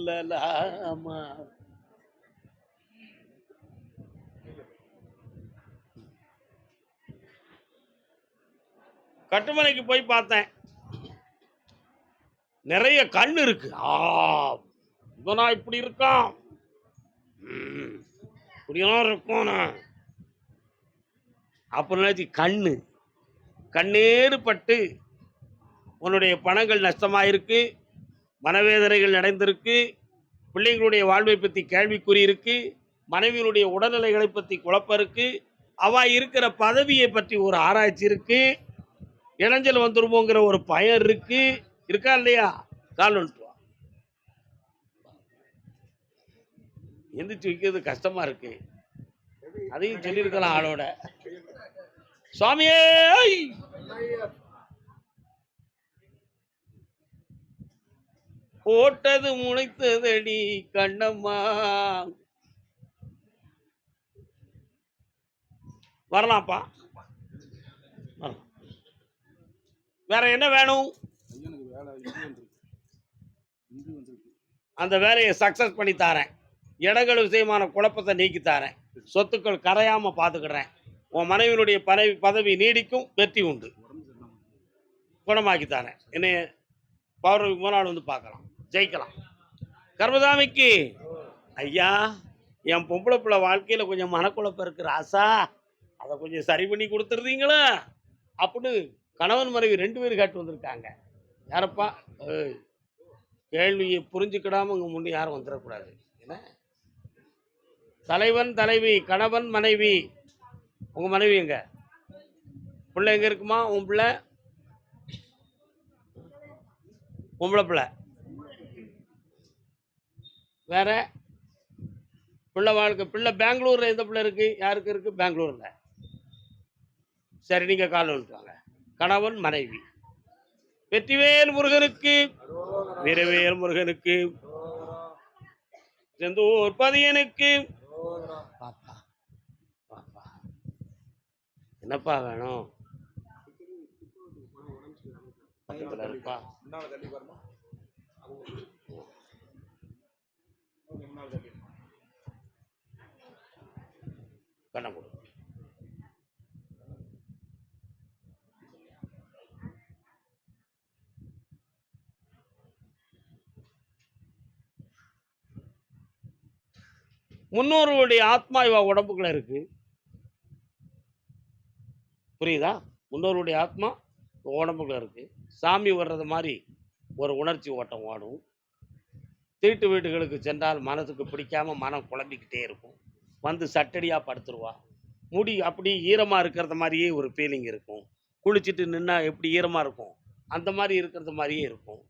சொல்லலாமா? கட்டுமனைக்கு போய் பார்த்தேன். நிறைய கண் இருக்கு. இவனா இப்படி இருக்கான், இப்படியெல்லாம் இருக்கணும் அப்படின்னு கண்ணு கண்ணேறு பட்டு உன்னுடைய பணங்கள் நஷ்டமாயிருக்கு, மனவேதனைகள் நடந்திருக்கு, பிள்ளைங்களுடைய வாழ்வை பற்றி கேள்விக்குறி இருக்கு, மனைவியினுடைய உடல்நிலைகளை பற்றி குழப்பம் இருக்கு, அவ இருக்கிற பதவியை பற்றி ஒரு ஆராய்ச்சி இருக்கு, இளைஞல் வந்துருமோங்கிற ஒரு பயம் இருக்கு. இருக்கா இல்லையா? கால் வந்துட்டுவா. எந்திரிச்சு வைக்கிறது கஷ்டமா இருக்கு. அதையும் சொல்லியிருக்கலாம் ஆளோட. சுவாமியே போட்டது முளைத்ததடி கண்ணம்மா. வரலாம்ப்பா. வேற என்ன வேணும்? அந்த வேலையை சக்சஸ் பண்ணி தாரேன். இடங்கள் விஷயமான குழப்பத்தை நீக்கி தாரேன். சொத்துக்கள் கரையாம பாத்துக்கிறேன். உன் மனைவியினுடைய பதவி நீடிக்கும், வெற்றி உண்டு. குணமாக்கி தாரேன். என்னைய பௌர்ணமி மூணாள் வந்து பார்க்கலாம், ஜெயிக்கலாம். கர்மசாமிக்கு ஐயா, என் பொம்பளை பிள்ளை வாழ்க்கையில் கொஞ்சம் மனக்குழப்பம் இருக்கிற ஆசா, அதை கொஞ்சம் சரி பண்ணி கொடுத்துருந்தீங்களா அப்படின்னு கணவன் மனைவி 2 பேரும் கேட்டு வந்திருக்காங்க. யாரப்பா? கேள்வியை புரிஞ்சுக்கிடாம உங்க முன்னே யாரும் வந்துடக்கூடாது. என்ன தலைவன் தலைவி, கணவன் மனைவி. உங்க மனைவி எங்க? பிள்ளை எங்க இருக்குமா? உன் பிள்ளை பொம்பளை பிள்ளை வேற? பிள்ளை வாழ்க்கை பிள்ளை பெங்களூர்ல எந்த பிள்ளை இருக்கு? யாருக்கு இருக்கு? பெங்களூர்ல. சரி, நீங்க கால் வந்துட்டாங்க. கணவன் மனைவி. வெற்றிவேல் முருகனுக்கு, வீரவேல் முருகனுக்கு, செந்தூர் பதியனுக்கு. பாப்பா பாப்பா என்னப்பா வேணும்? பக்கத்துல இருப்பா. கண்ண கொடு. முன்னோர்களுடைய ஆத்மா இவ உடம்புக்குள்ள இருக்கு. புரியுதா? முன்னோருடைய ஆத்மா உடம்புக்குள்ள இருக்கு. சாமி வர்றது மாதிரி ஒரு உணர்ச்சி ஓட்டம் ஓடும். தீட்டு வீட்டுகளுக்கு சென்றால் மனசுக்கு பிடிக்காம மனம் குழம்பிக்கிட்டே இருக்கும். வந்து சட்டடியாக படுத்துருவா. முடி அப்படி ஈரமாக இருக்கிறது மாதிரியே ஒரு ஃபீலிங் இருக்கும். குளிச்சுட்டு நின்னா எப்படி ஈரமாக இருக்கும், அந்த மாதிரி இருக்கிறது மாதிரியே இருக்கும்.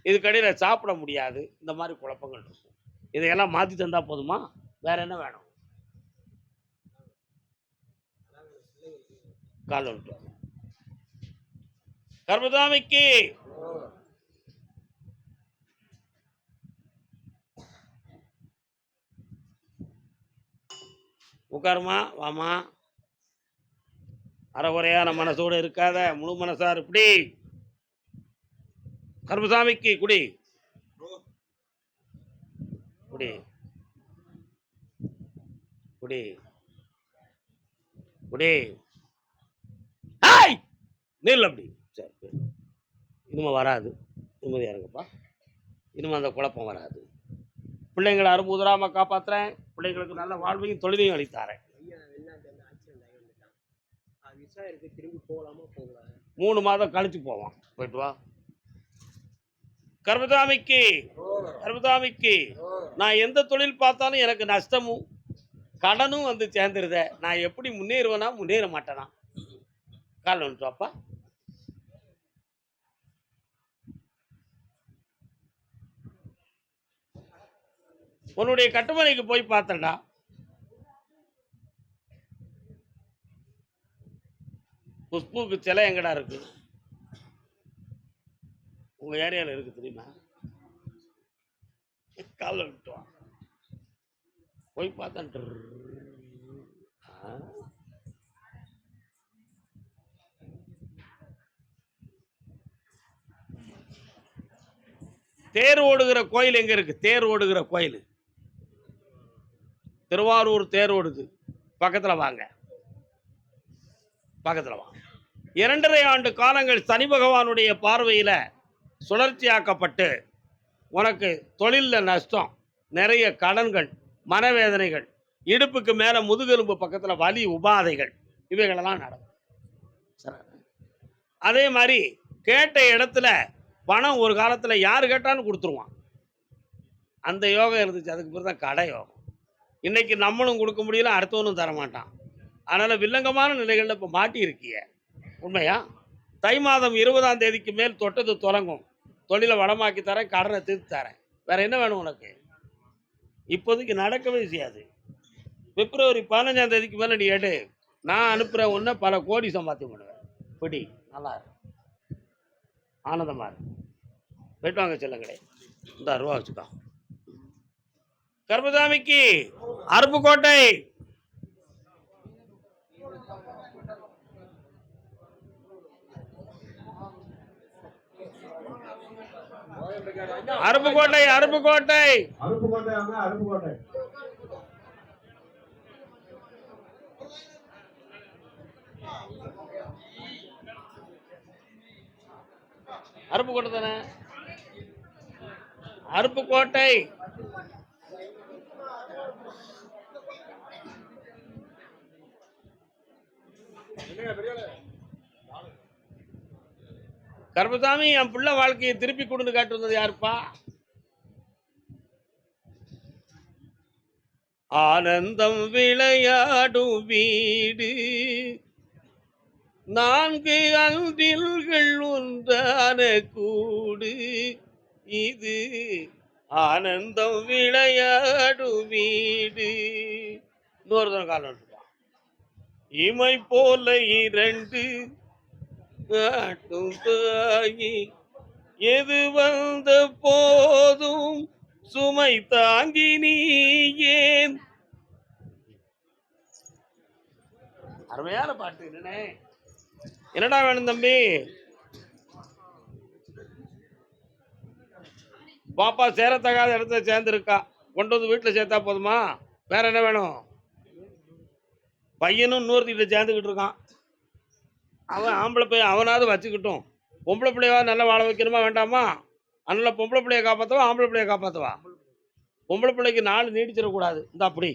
இதுக்கடையில் சாப்பிட முடியாது. இந்த மாதிரி குழப்பங்கள் இருக்கும். இதையெல்லாம் மாற்றி தந்தா போதுமா? வேற என்ன வேணும்? கால் வந்துட்டு கர்மதாமிக்கு உட்காருமா, வாமா. அறகுறையான மனசோடு இருக்காத, முழு மனசார். இப்படி கர்மசாமிக்கு குடி குடி குடி குடி. நெல் அப்படி. சரி, இனிமே வராது. நிம்மதியா இருங்கப்பா. இனிமே அந்த குழப்பம் வராது. பிள்ளைங்களை அறுபுதராம காப்பாத்துறேன். பிள்ளைங்களுக்கு நல்ல வாழ்வையும் தொழிலையும் அளித்தாரேன். 3 மாதம் கழிச்சு போவான். போயிட்டு வா. கர்மதாமிக்கு கர்மதாமிக்கு நான் எந்த தொழில் பார்த்தாலும் எனக்கு நஷ்டமும் கடனும் வந்து சேர்ந்துருத. நான் எப்படி முன்னேறுவேனா முன்னேற மாட்டேனா? கால் வந்துட்டுவாப்பா. உன்னுடைய கட்டுமனைக்கு போய் பார்த்தேன்டா. குஷ்புக்கு சிலை எங்கடா இருக்கு? உங்க ஏரியாவில் இருக்கு தெரியுமா? கால விட்டுவான். போய் பார்த்தேன். தேர் ஓடுகிற கோயில் எங்க இருக்கு? தேர் ஓடுகிற கோயில் திருவாரூர் தேர் ஓடுது. பக்கத்துல வாங்க, பக்கத்துல வாங்க. 2.5 ஆண்டு காலங்கள் சனி பகவானுடைய பார்வையில சுழற்சியாக்கப்பட்டு உனக்கு தொழிலில் நஷ்டம், நிறைய கடன்கள், மனவேதனைகள், இடுப்புக்கு மேலே முதுகெலும்பு பக்கத்தில் வலி உபாதைகள், இவைகளெல்லாம் நடக்கும். அதே மாதிரி கேட்ட இடத்துல பணம் ஒரு காலத்தில் யார் கேட்டாலும் கொடுத்துருவான். அந்த யோகம் இருந்துச்சு. அதுக்கு பிறகு தான் கடை யோகம். இன்னைக்கு நம்மளும் கொடுக்க முடியல, அடுத்தவனும் தரமாட்டான். அதனால் வில்லங்கமான நிலைகளில் இப்போ மாட்டி இருக்கிய. உண்மையா? தை மாதம் 20ஆம் தேதிக்கு மேல் தொட்டது தொடங்கும். தொழிலை வளமாக்கி தரேன், கடனை தீர்த்து தரேன். வேற என்ன வேணும் உனக்கு? இப்போதைக்கு நடக்கவே செய்யாது. பிப்ரவரி 15ஆம் தேதிக்கு மேலே நீ எடு, நான் அனுப்புகிற ஒன்று பல கோடி சம்பாத்தியம் பண்ணுவேன். பிடி, நல்லா இருக்கு, ஆனந்தமாக இருக்கு. போயிட்டு வாங்க செல்லங்களே. இந்த ரூபா வச்சுக்கோ. கர்மசாமிக்கு அருப்புக்கோட்டை. அருப்புக்கோட்டை, அருப்புக்கோட்டை, அருப்புக்கோட்டை, அருப்புக்கோட்டை. அருப்புக்கோட்டை தானே? அருப்புக்கோட்டை. கர்மசாமி, என் பிள்ளை வாழ்க்கையை திருப்பி கொண்டு காட்டு வந்தது யாருப்பா? ஆனந்தம் விளையாடும் வீடு, 4 அன்பில்கள் ஒன்றான கூடு, இது ஆனந்தம் விளையாடும் வீடு. இன்னொரு தரம் காலம் இருப்பான். இமை போல 2 காட்டும் தாயி, எது வந்த போதும் சுமை தாங்கி நீ ஏன். அருமையான பாட்டு. என்னடா வேணும் தம்பி? பாப்பா சேரத்தகாத இடத்துல சேர்ந்துருக்கா, கொண்டு வந்து வீட்டில் சேர்த்தா போதுமா? வேற என்ன வேணும்? பையனும் இன்னொருத்திட்ட சேர்ந்துக்கிட்டு இருக்கான். அவன் ஆம்பளை பையன், அவனாவது வச்சுக்கிட்டும். பொம்பளை பிள்ளையா நல்லா வாழ வைக்கணுமா வேண்டாமா? அதனால பொம்பளை பிள்ளைய காப்பாற்றுவா, ஆம்பளை பிள்ளைய காப்பாற்றுவா. பொம்பளை பிள்ளைக்கு 4 நீடிச்சிடக்கூடாது. இந்த அப்படி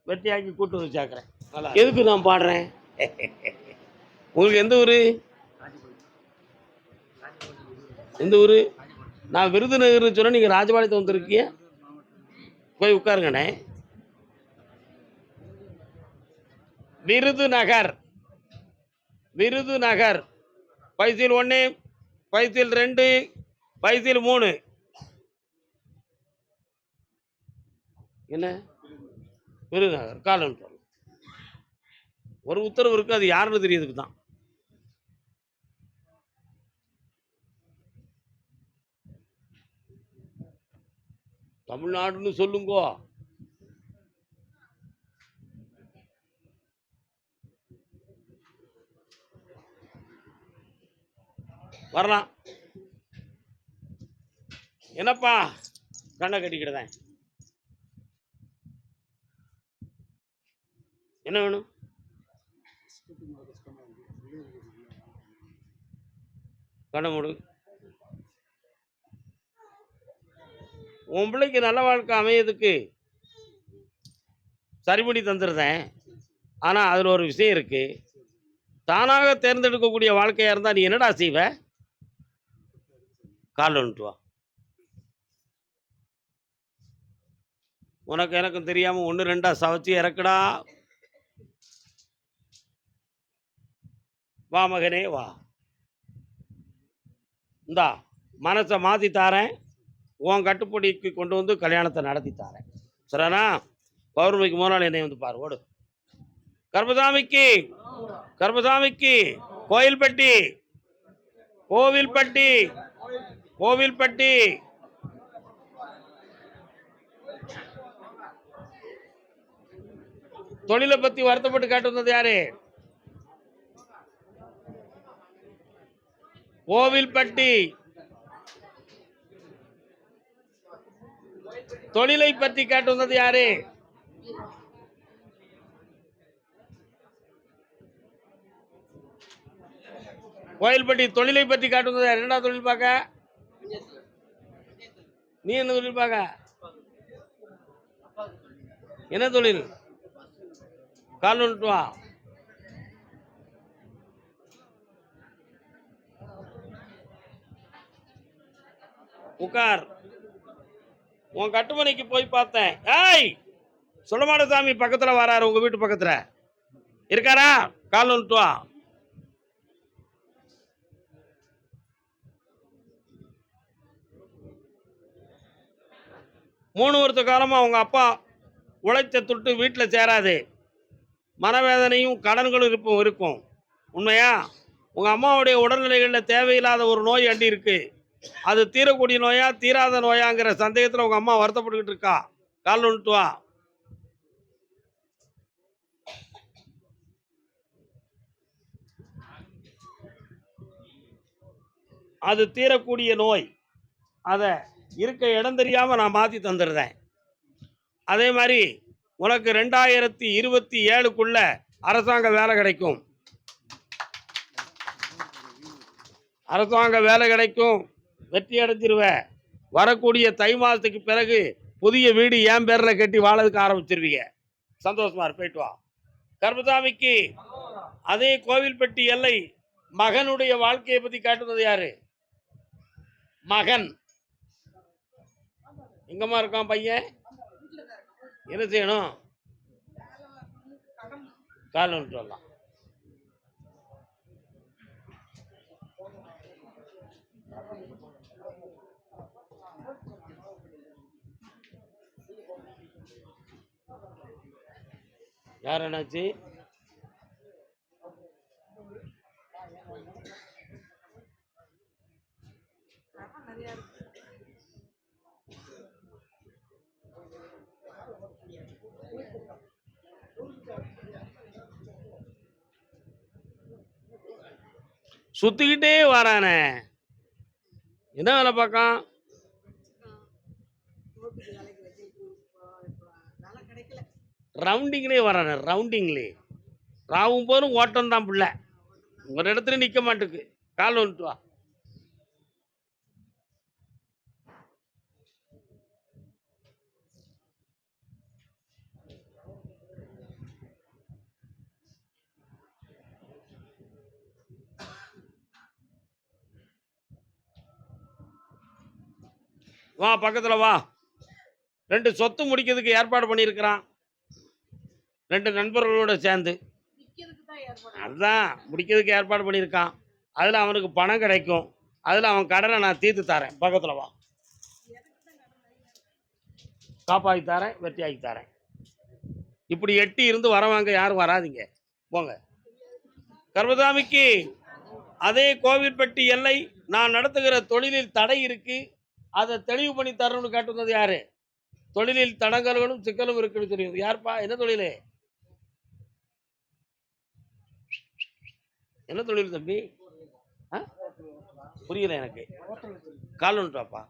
வெட்டியாக்கி கூட்டு வந்து சேர்க்குறேன். எதுக்கு நான் பாடுறேன்? உங்களுக்கு எந்த ஊர்? எந்த ஊர்? நான் விருதுநகர்னு சொன்னால் நீங்கள் ராஜபாளையத்தை வந்துருக்கீங்க. போய் உட்காருங்கண்ணே. விருதுநகர், விருதுநகர். பைசில் 1, பைசில் 2, பைசில் 3. என்ன விருதுநகர் காலம் ஒரு உத்தரவு இருக்கு, அது யாருன்னு தெரியுதுக்கு தான். தமிழ்நாடுன்னு சொல்லுங்கோ. வரலாம். என்னப்பா கண்ணை கட்டிக்கிட்டதேன்? என்ன வேணும்? கண்ணை மூடு. உன் பிள்ளைக்கு நல்ல வாழ்க்கை அமையதுக்கு சரி பண்ணி தந்துடுறேன். ஆனால் அதில் ஒரு விஷயம் இருக்கு. தானாக தேர்ந்தெடுக்கக்கூடிய வாழ்க்கையாக இருந்தால் நீ என்னடா செய்வ? காலில் வந்துட்டு வா. உனக்கு எனக்கும் தெரியாமல் 1 2 சவச்சி இறக்குடா. வா மகனே வா. இந்தா மனசை மாற்றி தாரேன், உன் கட்டுப்படிக்கு கொண்டு வந்து கல்யாணத்தை நடத்தி தாரேன். சரிண்ணா? பௌர்ணமிக்கு 3 நாள் என்னை வந்து பாரு. ஓடு. கர்மசாமிக்கு, கர்மசாமிக்கு கோயில்பட்டி, கோவில்பட்டி, கோவில்பட்டி. தொழிலை பத்தி வருத்தப்பட்டு கேட்டு வந்தது யாரு? கோவில்பட்டி. தொழிலை பற்றி கேட்டு வந்தது யாரு? கோயில்பட்டி தொழிலை பற்றி கேட்டு வந்தது யாரு? என்னடா தொழில் பார்க்க? நீ என்ன தொழில் பார்க்க? என்ன தொழில்? கால் வந்துட்டு வா. உட்கார். உன் கட்டுமனைக்கு போய் பார்த்தேன். ஏய், சுடமாட சாமி பக்கத்துல வராரு, உங்க வீட்டு பக்கத்துல இருக்காரா? கால் வந்துட்டு வா. மூணு வருஷ காலமா உங்க அப்பா உழைச்ச துட்டு வீட்டில் சேராது. மனவேதனையும் கடன்களும் இருக்கும். உண்மையா? உங்க அம்மாவுடைய உடல்நிலைகளில் தேவையில்லாத ஒரு நோய் அண்டி இருக்கு. அது தீரக்கூடிய நோயா தீராத நோயாங்கிற சந்தேகத்தில் உங்க அம்மா வருத்தப்பட்டுக்கிட்டு இருக்கா. கால் வந்துட்டு வா. அது தீரக்கூடிய நோய். அதை இருக்க இடம் தெரியாம நான் மாத்தி தந்துடுறேன். அதே மாதிரி உனக்கு 2027க்குள்ள அரசாங்க வேலை கிடைக்கும். அரசாங்க வேலை கிடைக்கும். வெற்றி அடைஞ்சிருவ. வரக்கூடிய தை மாதத்துக்கு பிறகு புதிய வீடு என் பேரில் கட்டி வாழறதுக்கு ஆரம்பிச்சிருவீங்க. சந்தோஷமா போயிட்டு வா. கர்மசாமிக்கு அதே கோவில்பட்டி எல்லை மகனுடைய வாழ்க்கையை பத்தி காட்டுவது யாரு? மகன் எங்கம்மா இருக்கான் பையன்? என்ன செய்யணும்? கால் வந்துட்டு வரலாம். யார் என்னாச்சு? சுத்திக்கிட்டே வரானே, என்ன வேலை பார்க்கான்? ரவுண்டிங்லேயே வரானே, ரவுண்டிங்லே ராவும் போதும் ஓட்டம் தான் பிள்ளை. ஒரு இடத்துல நிற்க மாட்டுக்கு. கால் வந்துட்டு வா. வா பக்கத்துல வா. 2 சொத்து முடிக்கிறதுக்கு ஏற்பாடு பண்ணியிருக்கிறான். 2 நண்பர்களோட சேர்ந்து அதுதான் முடிக்கிறதுக்கு ஏற்பாடு பண்ணியிருக்கான். அதில் அவனுக்கு பணம் கிடைக்கும். அதில் அவன் கடனை நான் தீர்த்து தரேன். பக்கத்தில் வா. காப்பாற்றி தரேன், வெற்றியாக்கி தரேன். இப்படி எட்டி இருந்து வரவாங்க, யாரும் வராதிங்க, போங்க. கர்மசாமிக்கு அதே கோவில்பட்டி எல்லை நான் நடத்துகிற தொழிலில் தடை இருக்கு, அதை தெளிவு பண்ணி தரணும்னு கேட்டுருந்தது யாரு? தொழிலில் தடங்கல்களும் சிக்கலும் இருக்குன்னு தெரியுது. யாருப்பா? என்ன தொழில்? என்ன தொழில் தம்பி? புரியல எனக்கு. கால் வந்துட்டாப்பா.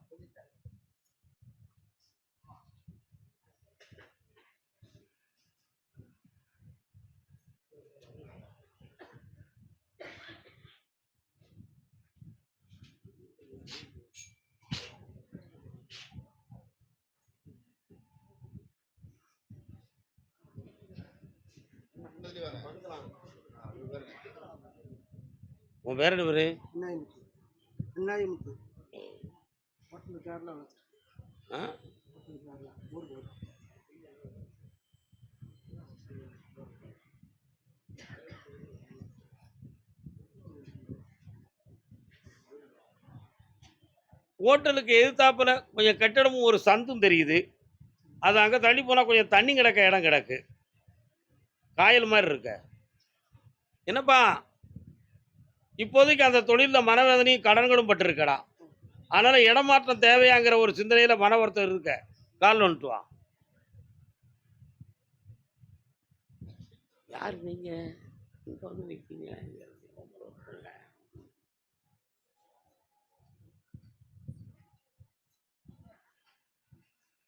உன் பேர் என்ன பேரு? ஹோட்டலுக்கு எதிர்த்தாப்புல கொஞ்சம் கட்டடமும் ஒரு சந்தும் தெரியுது. அது அங்கே தள்ளி போனால் கொஞ்சம் தண்ணி கிடக்க இடம் கிடக்கு. காயல் மாதிரி இருக்க. என்னப்பா, இப்போதைக்கு அந்த தொழிலில் மனவேதனையும் கடன்களும் பட்டிருக்கடா. அதனால் இடமாற்றம் தேவையாங்கிற ஒரு சிந்தனையில் மன வருத்தம் இருக்க. கால் வந்துட்டு வா. யார் நீங்கள் இங்கே வந்து நிற்பீங்க?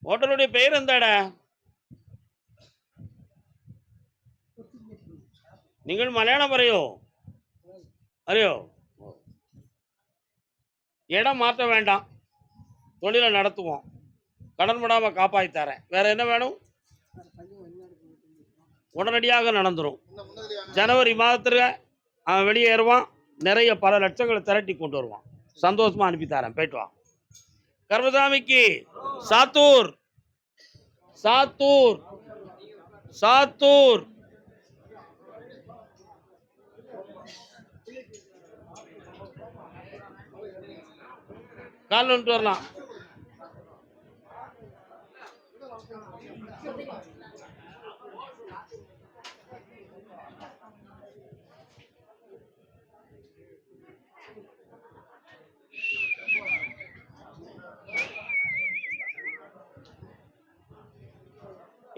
ഹോട്ടലുടെ പേരെന്താടാ? നിങ്ങൾ മലയാളം പറയോ? അറിയോ? இடம் மாற்ற வேண்டாம், தொழிலை நடத்துவோம், கடன் படாமல் காப்பாற்றி தரேன். வேற என்ன வேணும்? உடனடியாக நடந்துடும். ஜனவரி மாதத்தில் அவன் வெளியேறுவான், நிறைய பல லட்சங்களை திரட்டி கொண்டு வருவான். சந்தோஷமா அனுப்பி தரேன், போயிட்டு வா. கர்மசாமிக்கு சாத்தூர் சாத்தூர் சாத்தூர். கால் வந்துட்டு வரலாம்.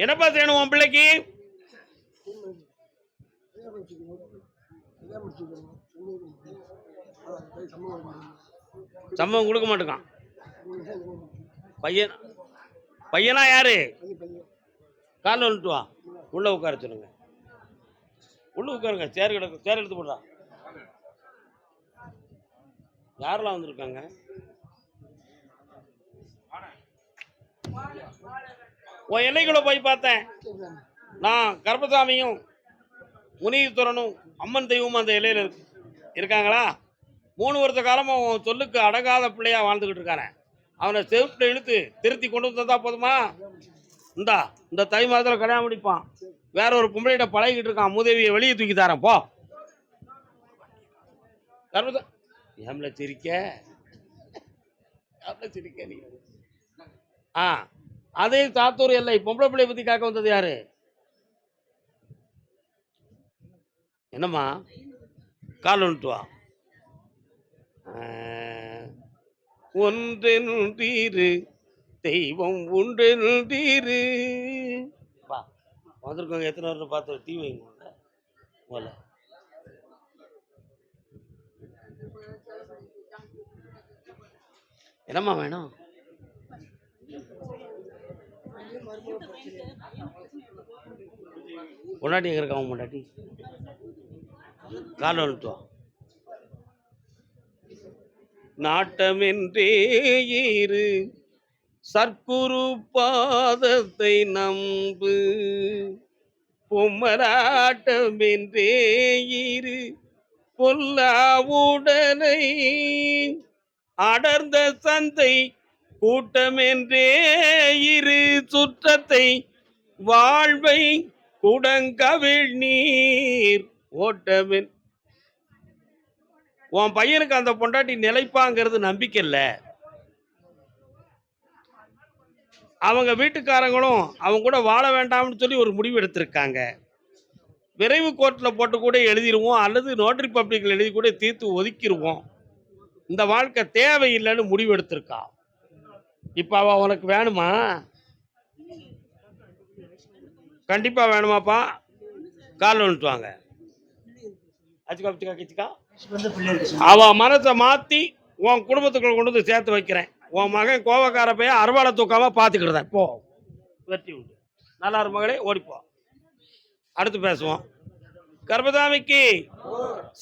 என்னப்பா செய்யணும் உன் பிள்ளைக்கு? சம்பவம் கொடுக்க மாட்டேங்கான். பையன் பையனா யாரு? காலில் வந்துட்டு வா, உள்ள உட்கார சொல்லுங்க. உள்ள உட்காருங்க, சேர் கிடக்கு, சேர் எடுத்து போடுறா. யாரெல்லாம் வந்திருக்காங்க? உன் எல்லைக்குள்ள போய் பார்த்தேன். நான் கர்மசாமியும் முனீஸ்வரனும் அம்மன் தெய்வமும் அந்த எல்லையில் இருக்காங்களா? 3 வருஷ காலமாக உன் சொல்லுக்கு அடங்காத பிள்ளையா வாழ்ந்துக்கிட்டு இருக்கானே, அவனை செவுப்பில் இழுத்து திருத்தி கொண்டு வந்தா போதுமா? இந்த தை மாதத்தில் கல்யாணம் முடிப்பான். வேற ஒரு பொம்பளையிட்ட பழகிட்டு இருக்கான், மூதேவியை வெளியே தூக்கி தரேன் போ. கர்மசா ஏம்ல சிரிக்க நீ? அதே சாத்தூர் எல்லை பொம்பளை பிள்ளைய பத்தி காக்க வந்தது யாரு? என்னம்மா? கால் வந்துட்டு வா. ஒன்றெனும் தீரு தெய்வம் ஒன்றெனும் தீரு. வந்திருக்கோங்க, எத்தனை வருஷம் பார்த்து டீ வைங்க போல. என்னம்மா வேணும்? பொண்டாட்டி எங்க இருக்கான்? பொண்டாட்டி கால் வந்துட்டு வா. நாட்டமென்றே இரு சற்குரு பாதத்தை நம்பு, பொம்மராட்டமென்றே இரு பொல்லா உடலை, அடர்ந்த சந்தை கூட்டமென்றே இரு சுற்றத்தை, வாழ்வை குடங்கவிழ் நீர் ஓட்டமென். உன் பையனுக்கு அந்த பொண்டாட்டி நிலைப்பாங்கிறது நம்பிக்கை இல்லை. அவங்க வீட்டுக்காரங்களும் அவங்க கூட வாழ வேண்டாம்னு சொல்லி ஒரு முடிவு எடுத்திருக்காங்க. விரைவு கோர்ட்டில் போட்டு கூட எழுதிடுவோம், அல்லது நோட்டரி பப்ளிக்கில் எழுதி கூட தீர்த்து ஒதுக்கிடுவோம். இந்த வாழ்க்கை தேவையில்லைன்னு முடிவு எடுத்திருக்கா. இப்போ அவ உனக்கு வேணுமா? கண்டிப்பா வேணுமாப்பா? கால் வந்துட்டு வாங்க. அவ மனத்தை மாத்தி உன் குடும்பத்துக்குள்ள கொண்டு வந்து சேர்த்து வைக்கிறேன். உன் மகன் கோவக்கார பைய அறுவாலை தூக்காம பாத்துக்கிடுறேன். போ, வெற்றி உண்டு. நல்லா இரு மகளே, ஓடிப்போ. அடுத்து பேசுவோம். கர்மசாமிக்கு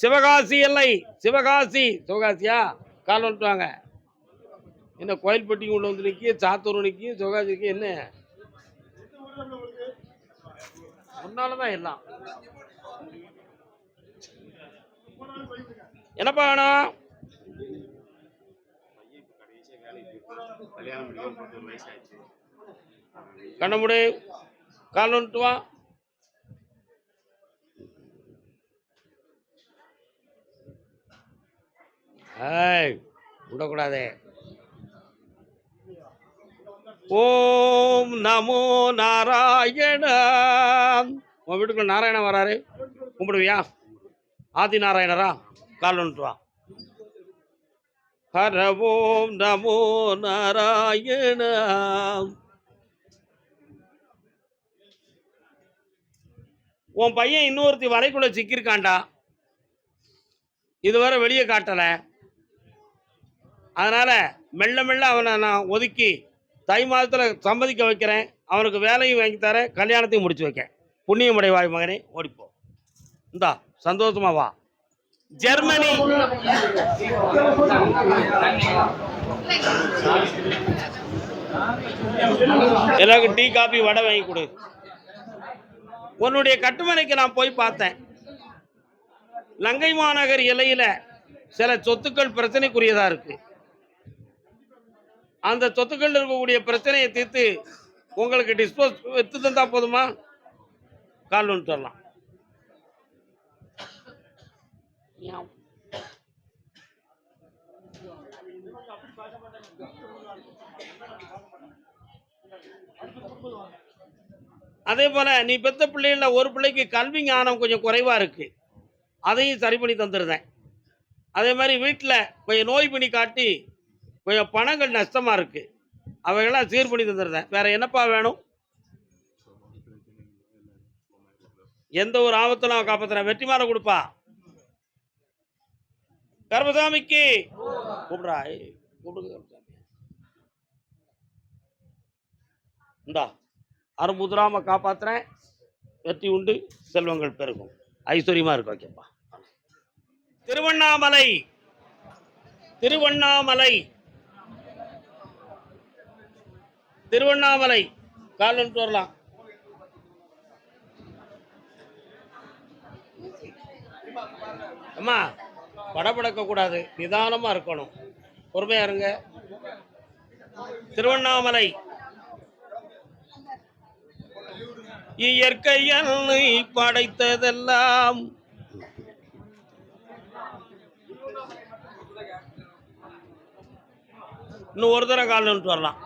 சிவகாசி எல்லை. சிவகாசியா? கால் வந்துட்டு வாங்க. என்ன கோயில்பட்டிக்கு உள்ள வந்து நிற்கி, சாத்தூர் நிற்கி, சிவகாசிக்கு என்ன? முன்னாலதான் எல்லாம். என்னப்பா வேணும்? கண்ணமுடி, கால் வந்துட்டு வா. விடக்கூடாதே. ஓம் நமோ நாராயண. உன் வீட்டுக்குள்ள நாராயணன் வராரு, கும்பிடுவியா? ஆதி நாராயணரா? கால் வந்துட்டு வா. ஹர ஓம் நமோ நாராயண. உன் பையன் இன்னொருத்தி வரைக்குள்ள சிக்கியிருக்காண்டா, இதுவரை வெளியே காட்டலை. அதனால மெல்ல மெல்ல அவனை நான் ஒதுக்கி தை மாதத்தில் சம்மதிக்க வைக்கிறேன், அவனுக்கு வேலையும் வாங்கி தரேன், கல்யாணத்தையும் முடிச்சு வைக்கேன். புண்ணியமடைவாய் மகனே, ஓடிப்போ. இந்தா சந்தோஷமா வா. ஜெர்மனி எல்லாருக்கும் டீ காபி வடை வாங்கி கொடு. உன்னுடைய கட்டுமனைக்கு நான் போய் பார்த்தேன். லங்கை மாநகர் எல்லையில சில சொத்துக்கள் பிரச்சனைக்குரியதா இருக்கு. அந்த சொத்துக்கள் இருக்கக்கூடிய பிரச்சனையை தீர்த்து உங்களுக்கு டிஸ்போஸ் எடுத்து தந்தா போதுமா? கால் ஒன்று வரலாம். அதே போல நீ பெத்த பிள்ளைகள ஒரு பிள்ளைக்கு கல்வி ஞானம் கொஞ்சம் குறைவா இருக்கு, அதையும் சரி பண்ணி தந்துருந்தேன். அதே மாதிரி வீட்டில் கொஞ்சம் நோய் பண்ணி காட்டி கொஞ்சம் பணங்கள் நஷ்டமா இருக்கு, அவைகளாம் சீர் பண்ணி தந்துருந்தேன். வேற என்னப்பா வேணும்? எந்த ஒரு ஆபத்திலும் அவன் காப்பாத்துறேன். வெற்றி மாலை கொடுப்பா. கர்மசாமிக்கு கூப்பிடுறா, கூப்பிடுங்க. இந்தா அறுபுதுராம காப்பாத்துறேன். வெற்றி உண்டு, செல்வங்கள் பெருகும், ஐஸ்வர்யமா இருக்கும். ஓகேப்பா. திருவண்ணாமலை, திருவண்ணாமலை, திருவண்ணாமலை கால் வரலாம். அம்மா படபடக்க கூடாது, நிதானமா இருக்கணும், பொறுமையா இருங்க. திருவண்ணாமலை இயற்கையை படைத்ததெல்லாம் இன்னும் ஒரு தடவை கால் வரலாம்.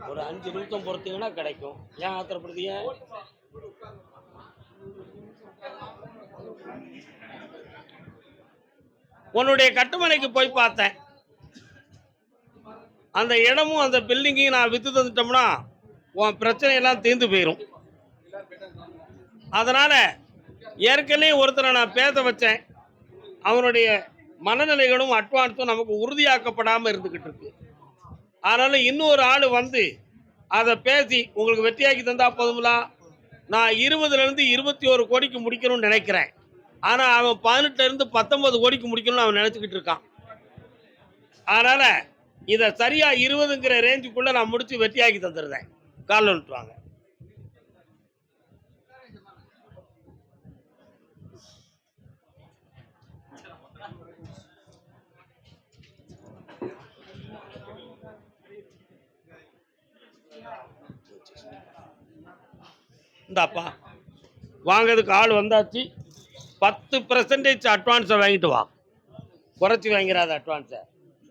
ஒரு 5 நிமிஷம் பொறுத்தீங்கன்னா கிடைக்கும். ஏன் ஆத்திரப்படுத்தீங்க? உன்னுடைய கட்டுமனைக்கு போய் பார்த்தேன். அந்த இடமும் அந்த பில்டிங்கையும் நான் வித்து தந்துட்டோம்னா உன் பிரச்சனையெல்லாம் தீர்ந்து போயிடும். அதனால ஏற்கனவே ஒருத்தரை நான் பேச வச்சேன். அவனுடைய மனநிலைகளும் அட்வான்ஸும் நமக்கு உறுதியாக்கப்படாமல் இருந்துகிட்டு இருக்கு. அதனால இன்னொரு ஆள் வந்து அதை பேசி உங்களுக்கு வெற்றியாக்கி தந்தா போதுங்களா? நான் 20லேருந்து 21 கோடிக்கு முடிக்கணும்னு நினைக்கிறேன். ஆனால் அவன் 18லேருந்து 19 கோடிக்கு முடிக்கணும்னு அவன் நினச்சிக்கிட்டு இருக்கான். அதனால இதை சரியா 20ங்கிற ரேஞ்சுக்குள்ள நான் முடிச்சு வெற்றியாக்கி தந்துடுறேன். காலில் விட்டுருவாங்க. இந்தாப்பா வாங்கிறதுக்கு ஆள் வந்தாச்சு. 10% அட்வான்ஸை வாங்கிட்டு வா. குறைச்சி வாங்கிறாத அட்வான்ஸை.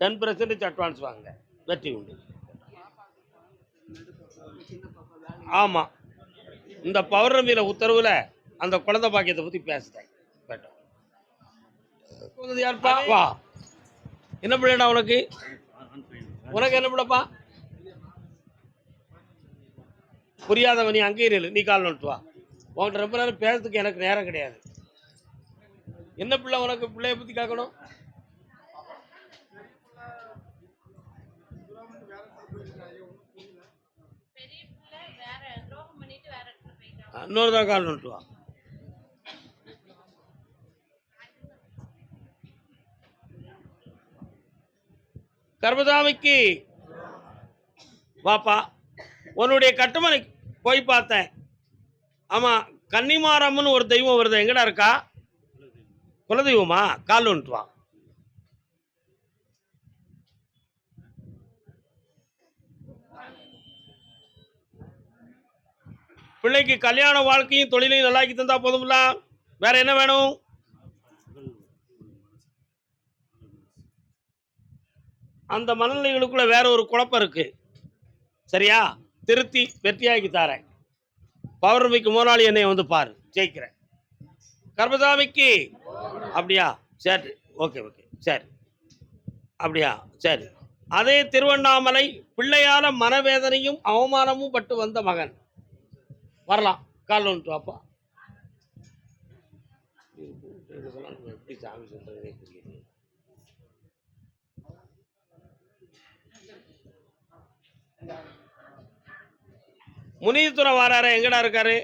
10% அட்வான்ஸ் வாங்க, வெற்றி உண்டு. ஆமாம், இந்த பௌர்ணமியில் உத்தரவில் அந்த குழந்தை பாக்கியத்தை பற்றி பேசுகிறேன். யாருப்பா? வா. என்ன பிள்ளைடா உனக்கு? உனக்கு என்ன பிள்ளைப்பா? புரியாதவன் நீ அங்கேயே இரு, நீ கால் நோட்டு வா. உங்கள்கிட்ட ரொம்ப நேரம் பேசுறதுக்கு எனக்கு நேரம் கிடையாது. என்ன பிள்ளை உனக்கு? பிள்ளைய பற்றி கேட்கணும். இன்னொரு தான் கால் நோட்டு வா. கர்மசாமிக்கு வாப்பா. உன்னுடைய கட்டுமனை போய் பார்த்தேன். ஆமாம், கன்னிமாரம்மன் ஒரு தெய்வம் வருது, எங்கடா இருக்கா? குலதெய்வமா? கால் வந்துட்டு வா. பிள்ளைக்கு கல்யாண வாழ்க்கையும் தொழிலையும் நல்லாக்கி தந்தா போதும்ல, வேற என்ன வேணும்? அந்த மனநிலைகளுக்குள்ள வேற ஒரு குழப்பம் இருக்கு, சரியா? திருத்தி வெற்றியாக்கி தாரேன். பௌர்ணமிக்கு முதலாளி என்னை வந்து பாரு, ஜெயிக்கிறேன். கர்மசாமிக்கு அப்படியா? சரி, ஓகே ஓகே, சரி, அப்படியா? சரி. அதே திருவண்ணாமலை பிள்ளையால மனவேதனையும் அவமானமும் பட்டு வந்த மகன் வரலாம். கால் வந்துட்டு வாப்பா. சாமி சொல்றதே புரியுது. முனீஸ்வரன் வாராரு, எங்கடா இருக்காரு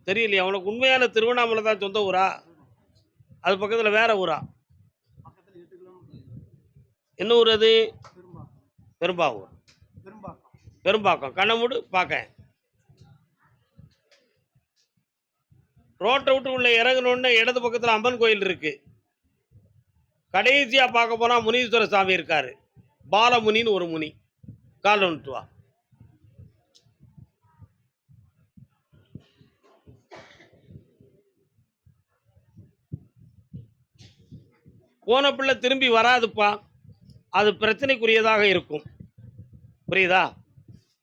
தெரியலையா உனக்கு? உண்மையான திருவண்ணாமலை தான் சொந்த ஊரா? அது பக்கத்தில் வேற ஊரா? என்ன ஊர் அது? பெரும்பாவூர். பெரும்பாக்கம். கண்ணமுடு பார்க்க ரோட்டை விட்டு உள்ள இறங்கணுன்னு இடது பக்கத்தில் அம்மன் கோயில் இருக்கு. கடைசியா பார்க்க போனா முனீஸ்வர சாமி இருக்காரு. பாலமுனின்னு ஒரு முனி. கால் வந்துட்டு வா. போன பிள்ளை திரும்பி வராதுப்பா, அது பிரச்சனைக்குரியதாக இருக்கும். புரியுதா?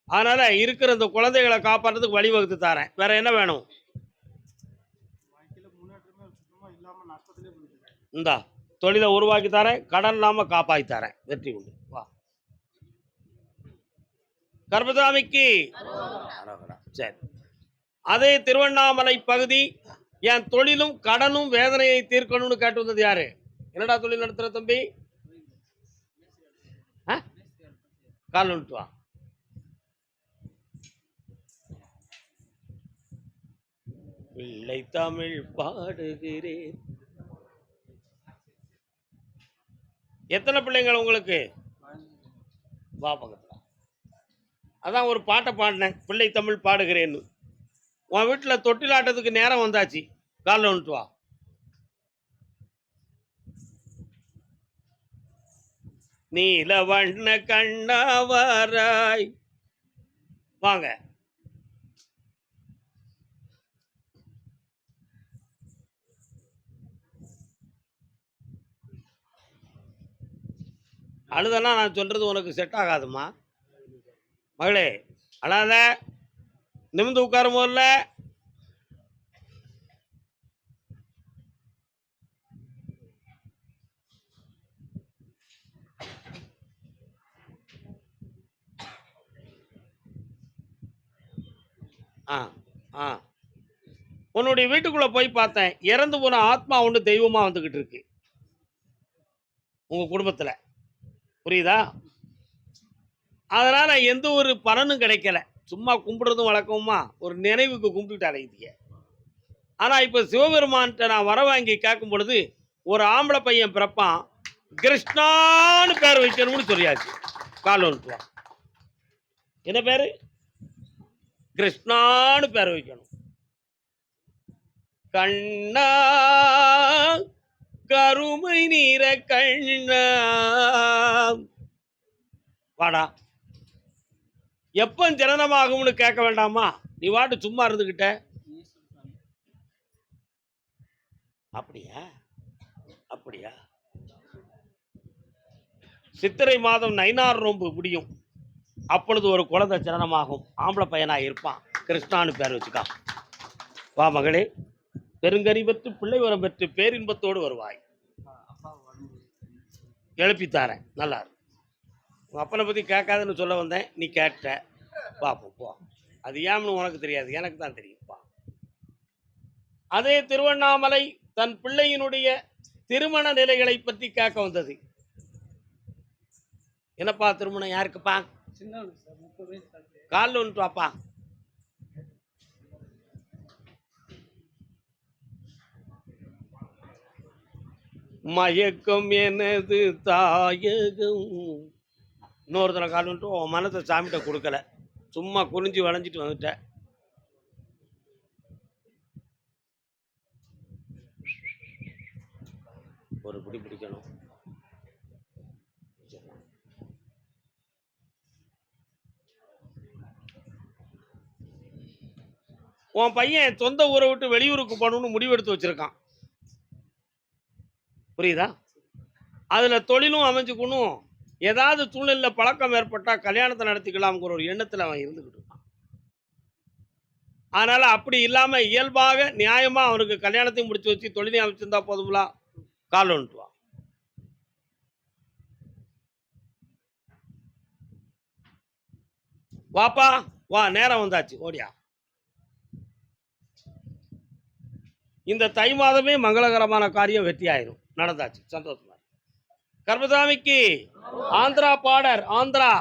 அதனால இருக்கிற இந்த குழந்தைகளை காப்பாற்றுறதுக்கு வழிவகுத்து தரேன். வேற என்ன வேணும்? இந்தா தொழிலை உருவாக்கி தரேன், கடன் இல்லாம காப்பாற்றி தரேன். வெற்றி உண்டு. வா. கர்பசாமிக்கு சரி. அதே திருவண்ணாமலை பகுதி என் தொழிலும் கடனும் வேதனையை தீர்க்கணும்னு கேட்டு வந்தது யாரு? என்னடா தொழில் நடத்துற தம்பி? கால் வந்துட்டு வா. பிள்ளை தமிழ் பாடுகிறேன். எத்தனை பிள்ளைங்கள் உங்களுக்கு? வா பக்கத்துல. அதான் ஒரு பாட்டை பாடினேன், பிள்ளை தமிழ் பாடுகிறேன்னு. உன் வீட்டில் தொட்டிலாட்டத்துக்கு நேரம் வந்தாச்சு. காலில் வந்துட்டு வா. நீல வண்ண கண்ணாவராய் வாங்க. அழுதெல்லாம் நான் சொல்றது உனக்கு செட் ஆகாதுமா மகளே. அழாத, நிமிந்து உட்காரும் போதுல. உன்னுடைய வீட்டுக்குள்ள போய் பார்த்தேன், இறந்து போன ஆத்மா ஒன்று தெய்வமா வந்துகிட்டு இருக்கு உங்க குடும்பத்துல. புரியுதா? அதனால எந்த ஒரு பலனும் கிடைக்கல. சும்மா கும்பிடுறதும் வழக்கமா ஒரு நினைவுக்கு கும்பிட்டுட்டு அலையுதிய. ஆனா இப்ப சிவபெருமான்கிட்ட நான் வர வாங்கி கேட்கும் பொழுது ஒரு ஆம்பளை பையன் பிறப்பான், கிருஷ்ணான்னு பேர் வைக்கணும்னு சொல்லியாச்சு. கால் வந்துட்டு. என்ன பேரு? கிருஷ்ணான்னு பேர் வைக்கணும். கண்ணா கருமை நீர கண்ணா வாடா. எப்ப ஜனனமாகும்னு கேட்க வேண்டாமா? நீ வாட்டு சும்மா இருந்துகிட்ட. அப்படியா? அப்படியா? சித்திரை மாதம் நைனார் நோன்பு முடியும், அப்பொழுது ஒரு குழந்தை ஜனனமாகும். ஆம்பளை பையனா இருப்பான், கிருஷ்ணான்னு பேர் வச்சுக்கா. வா மகளே, பெருங்கறி பெற்று பிள்ளை வரம் பெற்று பேரின்பத்தோடு வருவாய். எழுப்பித்தாரேன். நல்லா இருக்கு. உங்கள் அப்பனை பற்றி கேட்காதுன்னு சொல்ல வந்தேன், நீ கேட்ட. பார்ப்போம் போ. அது ஏன்னு உனக்கு தெரியாது, எனக்கு தான் தெரியும்ப்பா. அதே திருவண்ணாமலை தன் பிள்ளையினுடைய திருமண நிலைகளை பற்றி கேட்க வந்தது. என்னப்பா திருமணம் யாருக்குப்பா? காலில் ஒன்று வாப்பா. மயக்கம் எனது தாயகம். இன்னொருத்தனை கால் வந்துட்டு உன் மனத்தை சாமிகிட்ட கொடுக்கல, சும்மா குறிஞ்சி வளைஞ்சிட்டு வந்துட்ட. ஒரு பிடி பிடிக்கணும். உன் பையன் சொந்த ஊரை விட்டு வெளியூருக்கு போகணும்னு முடிவெடுத்து வச்சிருக்கான். புரியுதா? அதுல தொழிலும் அமைஞ்சுக்கணும். ஏதாவது சூழ்நிலை பழக்கம் ஏற்பட்டா கல்யாணத்தை நடத்திக்கலாம்ங்கிற ஒரு எண்ணத்தில் அவன் இருந்துகிட்டு இருக்கான். அதனால அப்படி இல்லாம இயல்பாக நியாயமா அவனுக்கு கல்யாணத்தையும் முடிச்சு வச்சு தொழிலையும் அமைச்சிருந்தா போதுங்களா? கால் வந்துட்டு வா. வாப்பா வா, நேரம் வந்தாச்சு, ஓடியா. இந்த தை மாதமே மங்களகரமான காரியம் வெற்றி ஆயிரும். நடந்தாச்சு, சந்தோஷமா. கர்மசாமிக்கு ஆந்திரா பாடர், ஆந்திரா